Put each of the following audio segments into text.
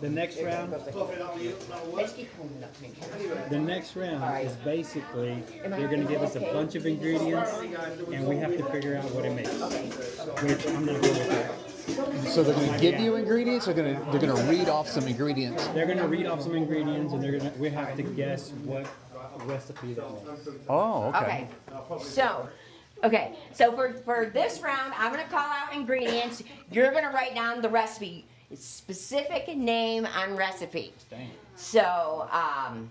The next round. The next round is basically they're going to give us a bunch of ingredients, and we have to figure out what it makes. Which I'm not good with that. So they're going to give you ingredients, or they're going to read off some ingredients? They're going to read off some ingredients, and we have to guess what recipe that was. Oh, okay. So for this round, I'm going to call out ingredients. You're going to write down the recipe. Specific name on recipe. Dang. So, and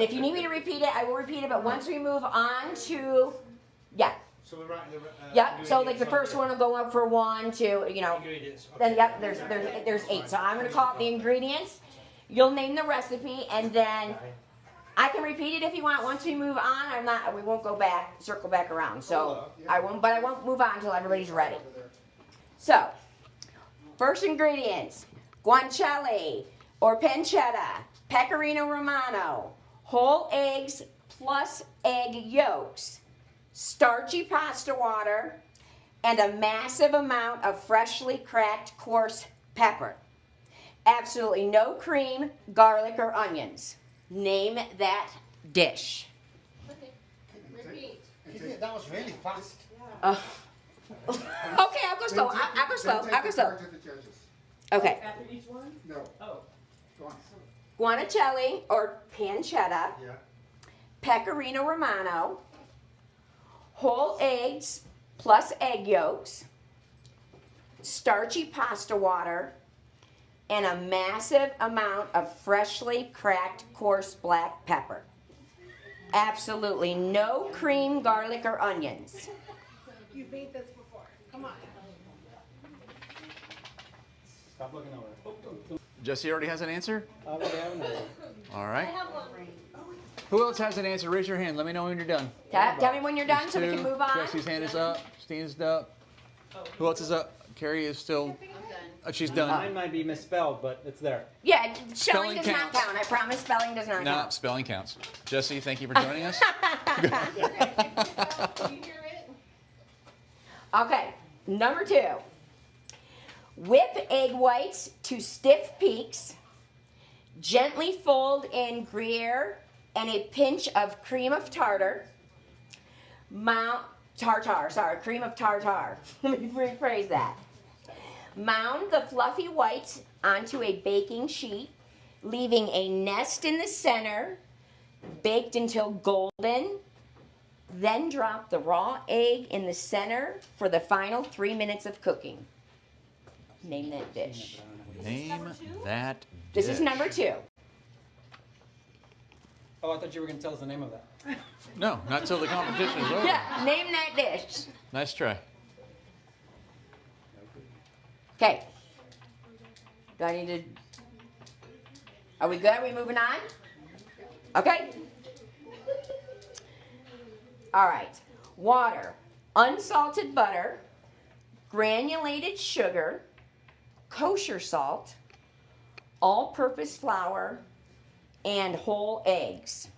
if you need me to repeat it, I will repeat it. But once we move on to, So we're writing the. So like the first one will go up for 1, 2, you know. Ingredients. Then there's 8. So I'm going to call out the ingredients. You'll name the recipe, and then I can repeat it if you want. Once we move on, we won't go circle back around. So I won't move on until everybody's ready. So. First ingredients, guanciale or pancetta, pecorino romano, whole eggs plus egg yolks, starchy pasta water, and a massive amount of freshly cracked coarse pepper. Absolutely no cream, garlic, or onions. Name that dish. Repeat. That was really fast. Okay, I'll go slow. I'll go slow. Okay. After each one? No. Oh. Go on. Guanciale or pancetta, Yeah. pecorino romano, whole eggs plus egg yolks, starchy pasta water, and a massive amount of freshly cracked coarse black pepper. Absolutely no cream, garlic, or onions. You've made this before. Come on. Stop looking over. Jesse already has an answer? I already have an answer. All right. have one. Who else has an answer? Raise your hand. Let me know when you're done. Tell me when you're done There's so we can two. move on. Jesse's hand is up. Stina's up. Who else is up? Carrie is still. She's done. Mine might be misspelled, but it's there. Yeah, spelling Spelling does not counts. count. I promise spelling does not No, count. spelling counts. Jesse, thank you for joining us. Can you hear it? Okay, number 2. Whip egg whites to stiff peaks. Gently fold in Gruyere and a pinch of cream of tartar. Cream of tartar. Let me rephrase that. Mound the fluffy whites onto a baking sheet, leaving a nest in the center, baked until golden. Then drop the raw egg in the center for the final 3 minutes of cooking. Name that dish. Name that This dish. is number 2. Oh, I thought you were going to tell us the name of that. No, not till the competition is over. Yeah, name that dish. Nice try. Okay. Do I need to... Are we good? Are we moving on? Okay. All right. Water, unsalted butter, granulated sugar, kosher salt, all-purpose flour, and whole eggs.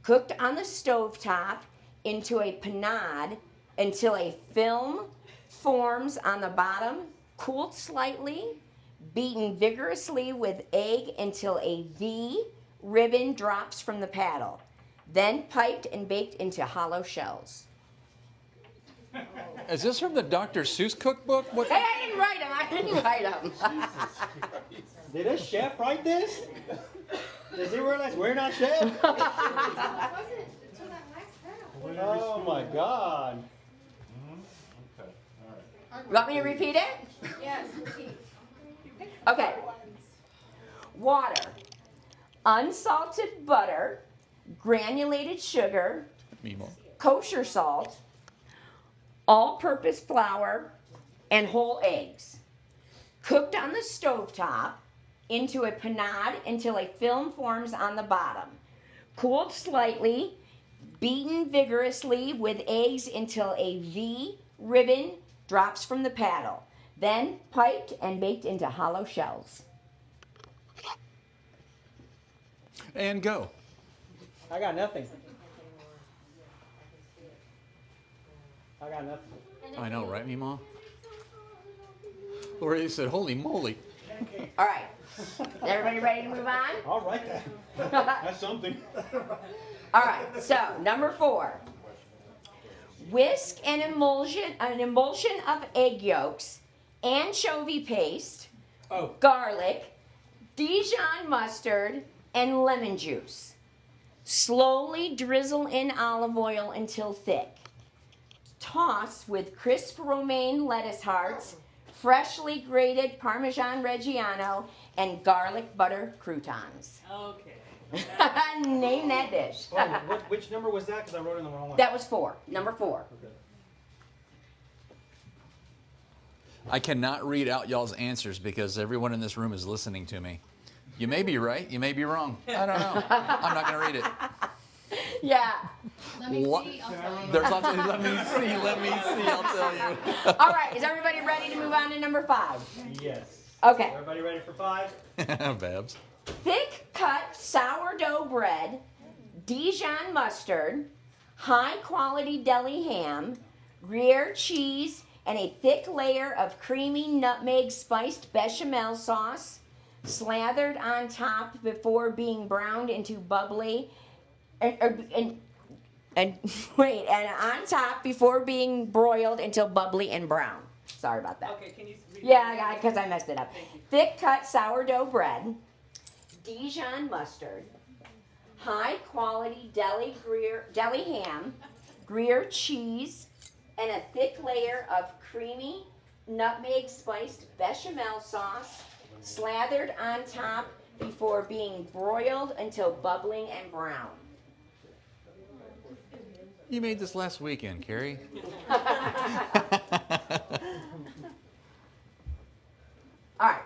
Cooked on the stovetop into a panade until a film forms on the bottom, cooled slightly, beaten vigorously with egg until a V ribbon drops from the paddle. Then piped and baked into hollow shells. Is this from the Dr. Seuss cookbook? What? Hey, I didn't write them. Did a chef write this? Does he realize we're not chefs? It wasn't until that last round. Oh my God. You want me to repeat it? Yes, repeat. Okay. Water, unsalted butter, granulated sugar, Mimo. kosher salt, all-purpose flour, and whole eggs. Cooked on the stovetop into a panade until a film forms on the bottom. Cooled slightly, beaten vigorously with eggs until a V ribbon drops from the paddle. Then piped and baked into hollow shells. And go. I got nothing. I got nothing. I know, right, Mimo? Lori said, holy moly. All right. Is everybody ready to move on? I'll write that. That's something. All right. So number 4. Whisk an emulsion of egg yolks, anchovy paste, garlic, Dijon mustard, and lemon juice. Slowly drizzle in olive oil until thick. Toss with crisp romaine lettuce hearts, freshly grated Parmesan Reggiano, and garlic butter croutons. Okay. Name that dish. Which number was that? Because I wrote it in the wrong one. That was 4. Number 4. Okay. I cannot read out y'all's answers because everyone in this room is listening to me. You may be right, you may be wrong. I don't know. I'm not going to read it. Yeah. Let me What? see. I'll tell you. There's lots of, let me see, I'll tell you. All right. Is everybody ready to move on to number 5? Yes. Okay. Everybody ready for 5? Babs. Thick cut sourdough bread, Dijon mustard, high quality deli ham, Gruyere cheese, and a thick layer of creamy nutmeg spiced bechamel sauce, slathered on top before being browned into bubbly, and on top before being broiled until bubbly and brown. Sorry about that. Okay, can you read Yeah, because I messed it up. Thick cut sourdough bread, Dijon mustard, high quality deli ham, Gruyere cheese, and a thick layer of creamy nutmeg spiced bechamel sauce, slathered on top before being broiled until bubbling and brown. You made this last weekend, Carrie. All right,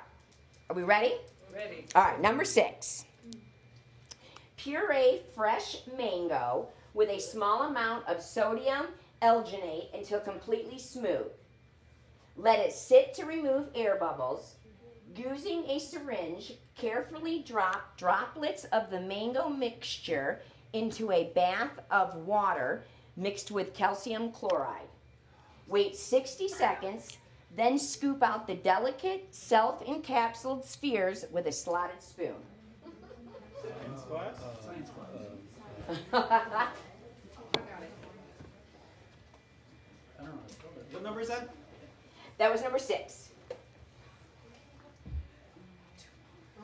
are we ready? Ready. All right, number 6. Puree fresh mango with a small amount of sodium alginate until completely smooth. Let it sit to remove air bubbles. Using a syringe, carefully drop droplets of the mango mixture into a bath of water mixed with calcium chloride. Wait 60 seconds. Then scoop out the delicate, self-encapsulated spheres with a slotted spoon. Science class? Science class. I got it. I don't know. What number is that? That was number 6. I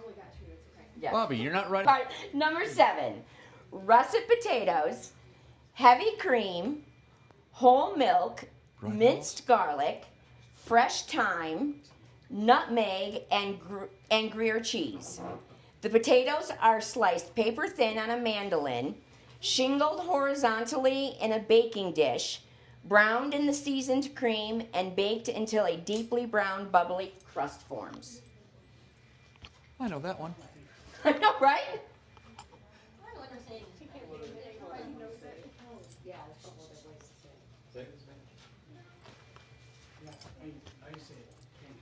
only got 2. It's okay. Yeah. Bobby, you're not right. All right, number 7. Russet potatoes, heavy cream, whole milk, minced garlic, fresh thyme, nutmeg, and Gruyere cheese. The potatoes are sliced paper thin on a mandolin, shingled horizontally in a baking dish, browned in the seasoned cream, and baked until a deeply brown, bubbly crust forms. I know that one. I know, right?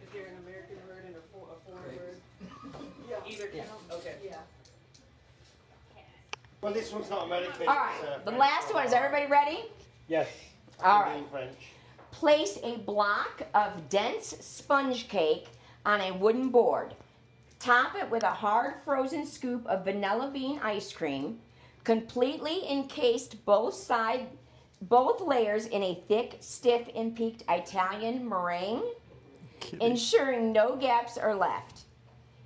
Is there an American word and a foreign word? Either count? Okay. Well, this one's not American. All right, the last one. Is everybody ready? Yes. All right. In French. Place a block of dense sponge cake on a wooden board. Top it with a hard frozen scoop of vanilla bean ice cream. Completely encased both layers in a thick, stiff, and peaked Italian meringue, ensuring no gaps are left.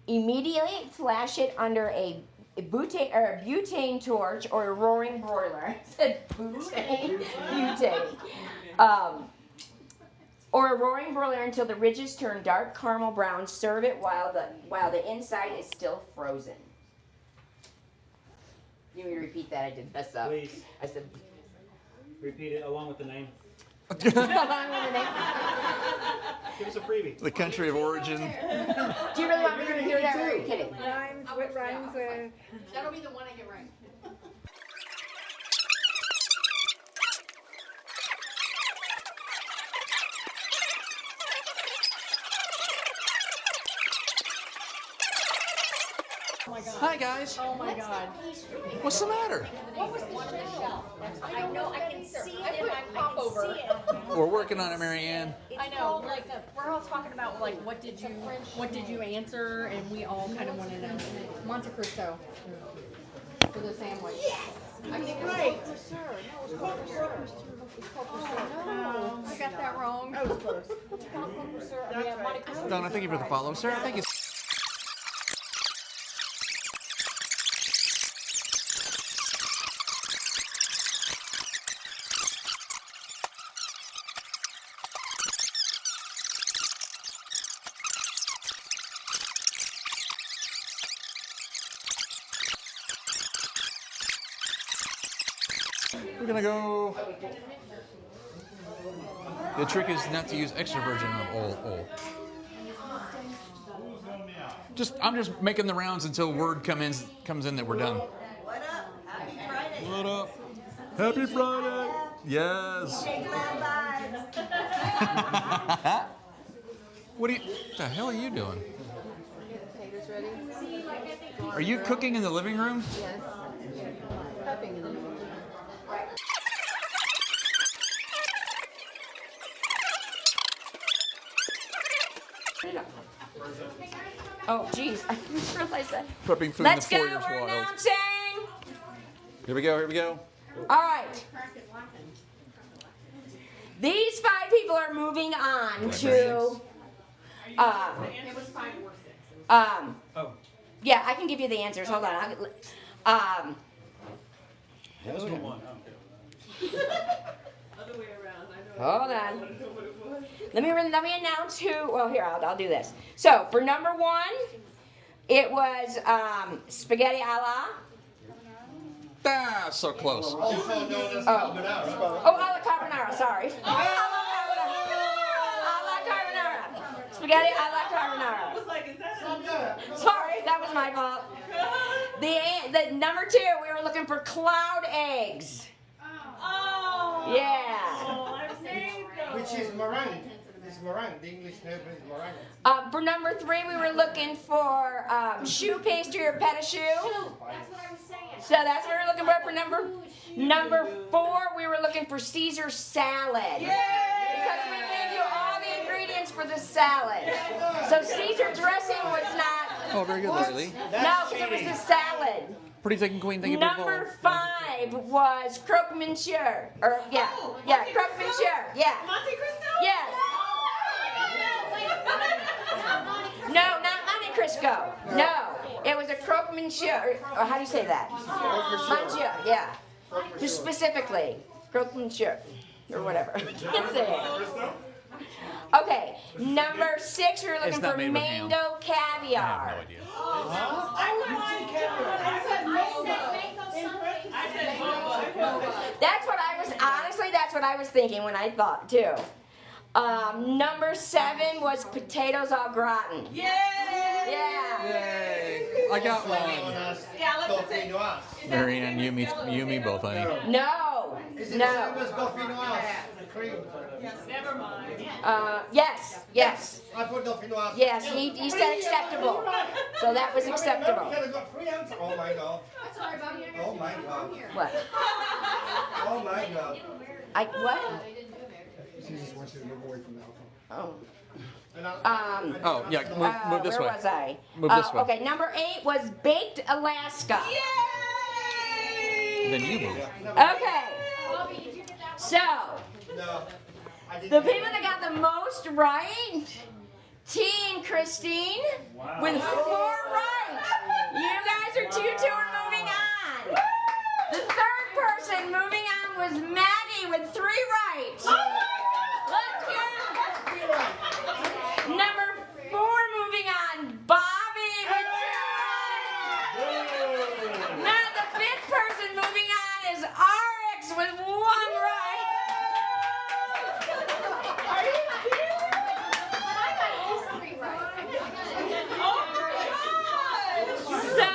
Immediately flash it under a butane torch or a roaring broiler. I said butane. Or a roaring broiler until the ridges turn dark caramel brown. Serve it while the inside is still frozen. You want me to repeat that? I did mess up. Please. I said. Repeat it along with the name. Along with the name. Give us a freebie. The country of origin. Do you really want me to repeat that, or are you kidding? Rhymes with rhymes with. That'll be the one I get right. Hi guys. Oh my god. What's the matter? What was the shell? I know, I can see it. I put pop over. We're working on it, Marianne. I know. Like we're all talking about like what did you answer, and we all kind of want to know. Monte Cristo for the sandwich. Yes. I think right. No, I got that wrong. I was close. Yeah, Monte Cristo. Donna, thank you for the follow, sir. Thank you. We're gonna go. The trick is not to use extra virgin oil. I'm just making the rounds until word comes in that we're done. What up? Happy Friday. What up? Happy Friday. Yes. What the hell are you doing? Potatoes ready? Are you cooking in the living room? Yes. Prepping in the middle. Oh, geez, I didn't realize that. Prepping food Let's in go, the 4 years we're wild. announcing. Here we go. All right. These 5 people are moving on to, yeah, I can give you the answers. Hold on. That was the one. Other way around. I know. Hold on. Let me announce who. Well, here I'll do this. So for number 1, it was spaghetti alla. Ah, so close. Also known as Carbonara. Oh, alla carbonara. Sorry. Alla carbonara. Spaghetti alla carbonara. I was like, is that? Sorry, that was my fault. The number 2, we were looking for cloud eggs. Oh. Yeah. Oh, I'm saying though. Which is meringue. It's meringue. The English name is meringue. For number 3, we were looking for choux pastry or pâte choux. That's what I was saying. So that's what we were looking for. For number 4, we were looking for Caesar salad. Because we gave you all the ingredients for the salad. So Caesar dressing was not. Oh, very good, Lily. No, because it was the salad. Pretty taking queen. Thank you for the follow. Number 5 was croque monsieur. Or croque monsieur. Yeah. Monte Cristo? Yes. No, not Monte Cristo. No, it was a croque monsieur. Or how do you say that? Monsieur, yeah. Just specifically, croque monsieur, or whatever. I can't say it. Okay, number 6, we were looking for mango I caviar. have no idea. That's what I was thinking when I thought too. Number 7 was potatoes au gratin. Yay! Yeah. Yay! I got one. Yeah, let's say. Marianne, you me both, honey. No. Is it the same No. as dauphinoise? The cream. Never mind. Yes. I put dauphinoise. Yes, he said acceptable. So that was acceptable. I got 3 answers. Oh my god. Sorry, Bobby. Oh my god. What? Oh my god. What? She just wants you to move away from the alcohol. Oh. Oh, yeah, move this way. Where was I? Move this way. Okay, number 8 was baked Alaska. Then you move. Okay. So, No. I didn't. the people that got the most right, T and Christine, with 4 right. You guys are 2-2 and moving on. The 3rd person moving on was Maggie with 3 right. Let's go. Number 4 moving on, Bobby with 2 right. Now the 5th person moving on is RX with 1 right. Are you serious? I got all 3 right. Oh my gosh! So,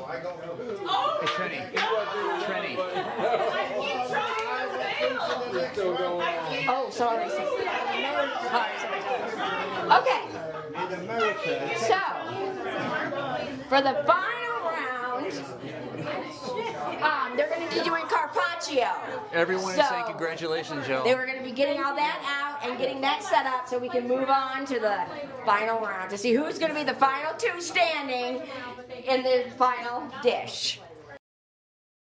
I got one. Hey, Trenny. I keep trying to fail. oh, sorry. Okay. So, for the final round, they're going to be doing carpaccio. Everyone is saying congratulations, y'all. They were going to be getting all that out and getting that set up so we can move on to the final round to see who's going to be the final two standing in the final dish.